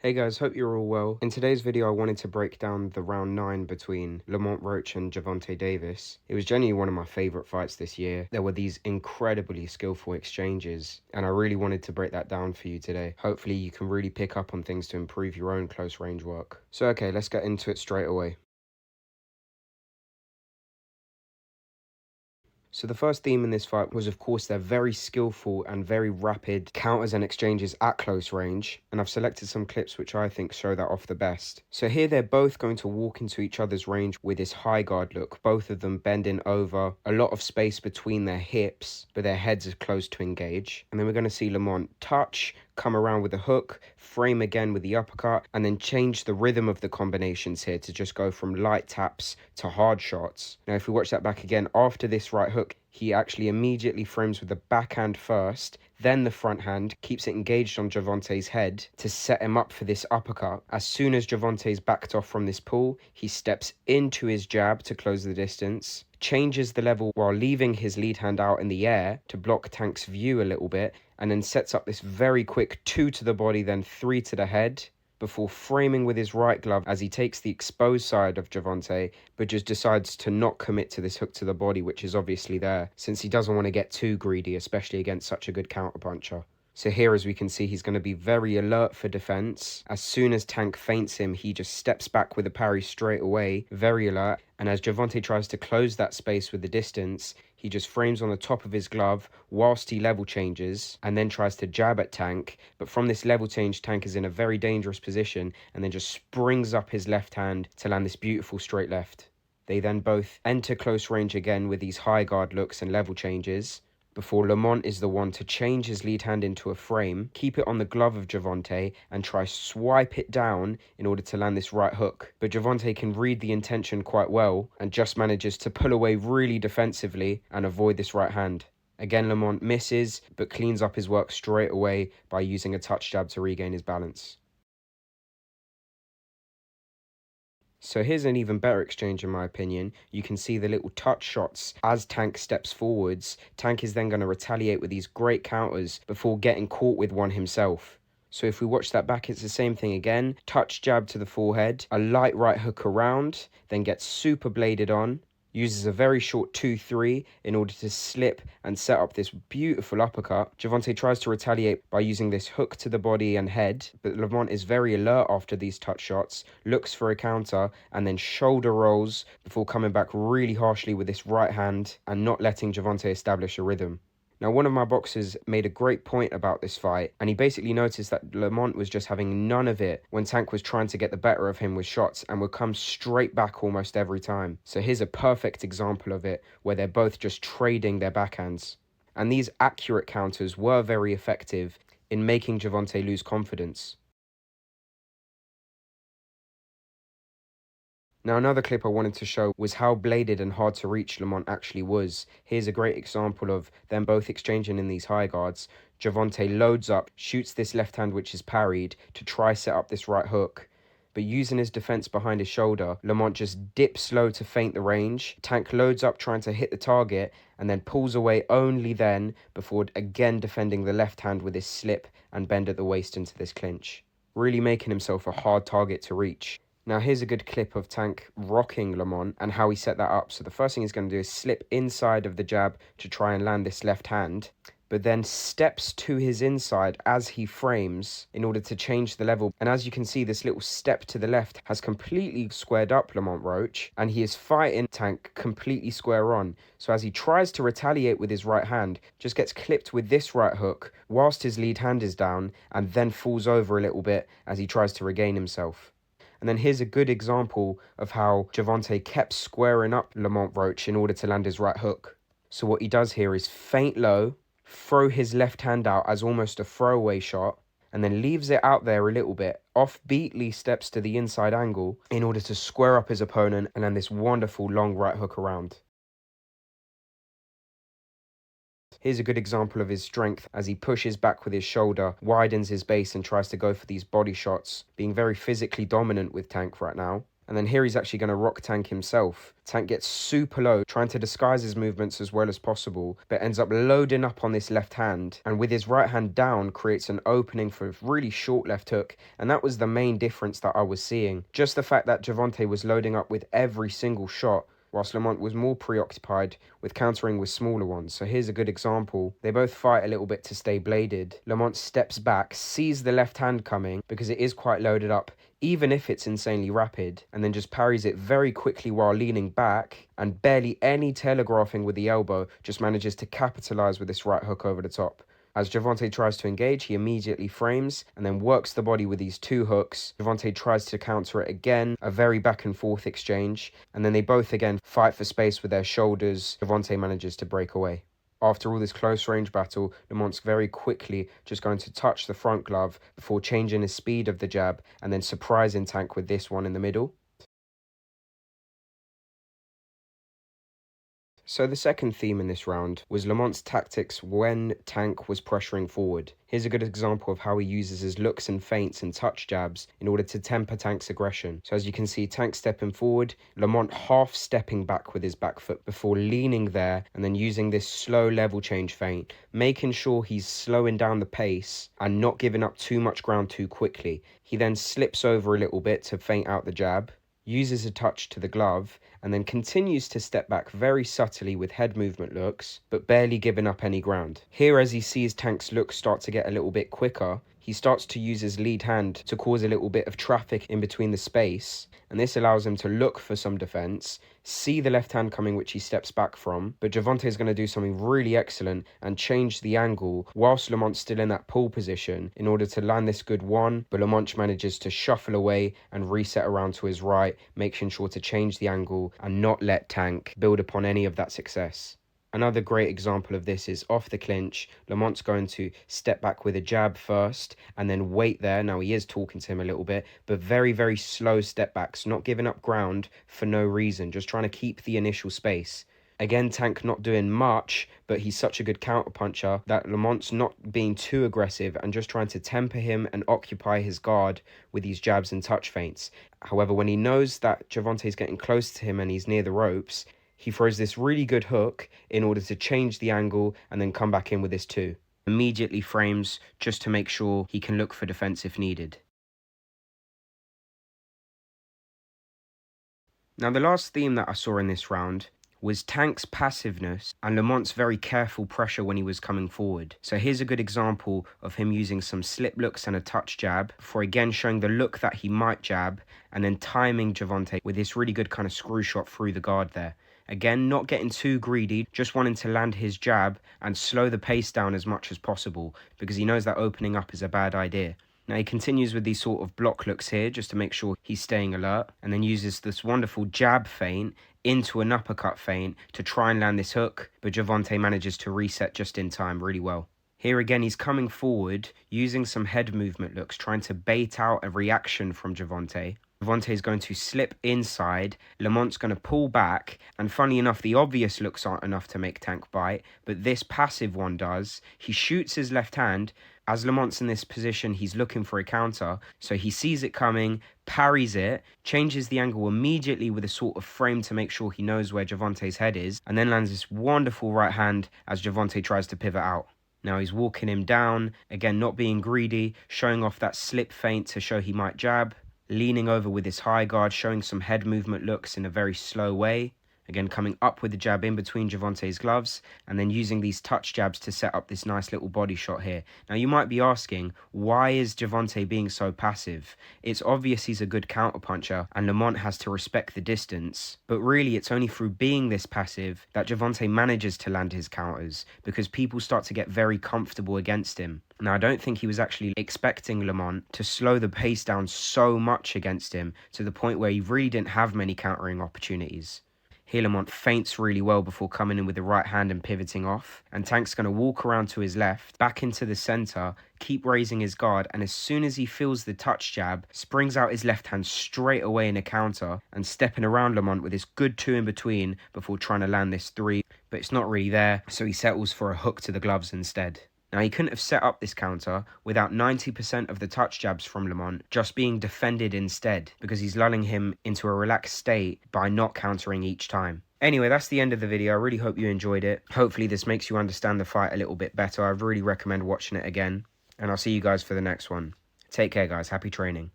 Hey guys, hope you're all well. In today's video, I wanted to break down the round 9 between Lamont Roach and Gervonta Davis. It was genuinely one of my favourite fights this year. There were these incredibly skillful exchanges, and I really wanted to break that down for you today. Hopefully you can really pick up on things to improve your own close range work. So okay, let's get into it straight away. So the first theme in this fight was, of course, their very skillful and very rapid counters and exchanges at close range, and I've selected some clips which I think show that off the best. So here they're both going to walk into each other's range with this high guard look, both of them bending over, a lot of space between their hips, but their heads are close to engage. And then we're going to see Lamont touch, come around with a hook, frame again with the uppercut, and then change the rhythm of the combinations here to just go from light taps to hard shots. Now, if we watch that back again, after this right hook, he actually immediately frames with the backhand first, then the front hand, keeps it engaged on Gervonta's head to set him up for this uppercut. As soon as Gervonta's backed off from this pull, he steps into his jab to close the distance, changes the level while leaving his lead hand out in the air to block Tank's view a little bit, and then sets up this very quick 2 to the body, then 3 to the head, before framing with his right glove as he takes the exposed side of Gervonta, but just decides to not commit to this hook to the body, which is obviously there, since he doesn't want to get too greedy, especially against such a good counterpuncher. So here, as we can see, he's going to be very alert for defense. As soon as Tank feints him, he just steps back with a parry straight away, very alert. And as Gervonta tries to close that space with the distance, he just frames on the top of his glove whilst he level changes and then tries to jab at Tank. But from this level change, Tank is in a very dangerous position and then just springs up his left hand to land this beautiful straight left. They then both enter close range again with these high guard looks and level changes, before Lamont is the one to change his lead hand into a frame, keep it on the glove of Gervonta, and try swipe it down in order to land this right hook. But Gervonta can read the intention quite well and just manages to pull away really defensively and avoid this right hand. Again, Lamont misses, but cleans up his work straight away by using a touch jab to regain his balance. So here's an even better exchange in my opinion. You can see the little touch shots as Tank steps forwards. Tank is then going to retaliate with these great counters before getting caught with one himself. So if we watch that back, it's the same thing again. Touch jab to the forehead, a light right hook around, then gets super bladed on. Uses a very short 2-3 in order to slip and set up this beautiful uppercut. Gervonta tries to retaliate by using this hook to the body and head, but Lamont is very alert after these touch shots, looks for a counter, and then shoulder rolls before coming back really harshly with this right hand and not letting Gervonta establish a rhythm. Now, one of my boxers made a great point about this fight, and he basically noticed that Lamont was just having none of it when Tank was trying to get the better of him with shots and would come straight back almost every time. So here's a perfect example of it, where they're both just trading their backhands. And these accurate counters were very effective in making Gervonta lose confidence. Now, another clip I wanted to show was how bladed and hard to reach Lamont actually was. Here's a great example of them both exchanging in these high guards. Gervonta loads up, shoots this left hand which is parried to try set up this right hook. But using his defense behind his shoulder, Lamont just dips low to feint the range. Tank loads up trying to hit the target and then pulls away only then before again defending the left hand with his slip and bend at the waist into this clinch, really making himself a hard target to reach. Now here's a good clip of Tank rocking Lamont and how he set that up. So the first thing he's going to do is slip inside of the jab to try and land this left hand, but then steps to his inside as he frames in order to change the level. And as you can see, this little step to the left has completely squared up Lamont Roach, and he is fighting Tank completely square on. So as he tries to retaliate with his right hand, just gets clipped with this right hook whilst his lead hand is down, and then falls over a little bit as he tries to regain himself. And then here's a good example of how Gervonta kept squaring up Lamont Roach in order to land his right hook. So what he does here is feint low, throw his left hand out as almost a throwaway shot, and then leaves it out there a little bit, offbeatly steps to the inside angle in order to square up his opponent and land this wonderful long right hook around. Here's a good example of his strength as he pushes back with his shoulder, widens his base and tries to go for these body shots, being very physically dominant with Tank right now. And then here he's actually going to rock Tank himself. Tank gets super low, trying to disguise his movements as well as possible, but ends up loading up on this left hand, and with his right hand down creates an opening for a really short left hook. And that was the main difference that I was seeing. Just the fact that Gervonta was loading up with every single shot, whilst Lamont was more preoccupied with countering with smaller ones. So here's a good example. They both fight a little bit to stay bladed. Lamont steps back, sees the left hand coming because it is quite loaded up, even if it's insanely rapid, and then just parries it very quickly while leaning back, and barely any telegraphing with the elbow, just manages to capitalize with this right hook over the top. As Gervonta tries to engage, he immediately frames and then works the body with these two hooks. Gervonta tries to counter it again, a very back and forth exchange, and then they both again fight for space with their shoulders. Gervonta manages to break away. After all this close range battle, Lamont's very quickly just going to touch the front glove before changing the speed of the jab and then surprising Tank with this one in the middle. So the second theme in this round was Lamont's tactics when Tank was pressuring forward. Here's a good example of how he uses his looks and feints and touch jabs in order to temper Tank's aggression. So as you can see, Tank stepping forward, Lamont half stepping back with his back foot before leaning there and then using this slow level change feint, making sure he's slowing down the pace and not giving up too much ground too quickly. He then slips over a little bit to feint out the jab, uses a touch to the glove, and then continues to step back very subtly with head movement looks, but barely giving up any ground. Here, as he sees Tank's looks start to get a little bit quicker, he starts to use his lead hand to cause a little bit of traffic in between the space, and this allows him to look for some defense, see the left hand coming which he steps back from, but Gervonta is going to do something really excellent and change the angle whilst Lamont's still in that pull position in order to land this good one, but Lamont manages to shuffle away and reset around to his right, making sure to change the angle and not let Tank build upon any of that success. Another great example of this is off the clinch. Lamont's going to step back with a jab first and then wait there. Now he is talking to him a little bit, but very, very slow step backs, not giving up ground for no reason, just trying to keep the initial space. Again, Tank not doing much, but he's such a good counterpuncher that Lamont's not being too aggressive and just trying to temper him and occupy his guard with these jabs and touch feints. However, when he knows that Gervonta is getting close to him and he's near the ropes, he throws this really good hook in order to change the angle and then come back in with this too. Immediately frames just to make sure he can look for defense if needed. Now the last theme that I saw in this round was Tank's passiveness and Lamont's very careful pressure when he was coming forward. So here's a good example of him using some slip looks and a touch jab for again showing the look that he might jab and then timing Gervonta with this really good kind of screw shot through the guard there. Again, not getting too greedy, just wanting to land his jab and slow the pace down as much as possible because he knows that opening up is a bad idea. Now he continues with these sort of block looks here just to make sure he's staying alert, and then uses this wonderful jab feint into an uppercut feint to try and land this hook, but Gervonta manages to reset just in time really well. Here again, he's coming forward, using some head movement looks, trying to bait out a reaction from Gervonta. Gervonta is going to slip inside, Lamont's going to pull back, and funny enough, the obvious looks aren't enough to make Tank bite, but this passive one does. He shoots his left hand. As Lamont's in this position, he's looking for a counter, so he sees it coming, parries it, changes the angle immediately with a sort of frame to make sure he knows where Gervonta's head is, and then lands this wonderful right hand as Gervonta tries to pivot out. Now he's walking him down, again not being greedy, showing off that slip feint to show he might jab, leaning over with his high guard, showing some head movement looks in a very slow way. Again, coming up with the jab in between Gervonta's gloves, and then using these touch jabs to set up this nice little body shot here. Now, you might be asking, why is Gervonta being so passive? It's obvious he's a good counterpuncher, and Lamont has to respect the distance. But really, it's only through being this passive that Gervonta manages to land his counters, because people start to get very comfortable against him. Now, I don't think he was actually expecting Lamont to slow the pace down so much against him, to the point where he really didn't have many countering opportunities. Here Lamont feints really well before coming in with the right hand and pivoting off. And Tank's going to walk around to his left, back into the centre, keep raising his guard, and as soon as he feels the touch jab, springs out his left hand straight away in a counter and stepping around Lamont with this good two in between before trying to land this three. But it's not really there, so he settles for a hook to the gloves instead. Now, he couldn't have set up this counter without 90% of the touch jabs from Lamont just being defended instead, because he's lulling him into a relaxed state by not countering each time. Anyway, that's the end of the video. I really hope you enjoyed it. Hopefully this makes you understand the fight a little bit better. I really recommend watching it again, and I'll see you guys for the next one. Take care, guys. Happy training.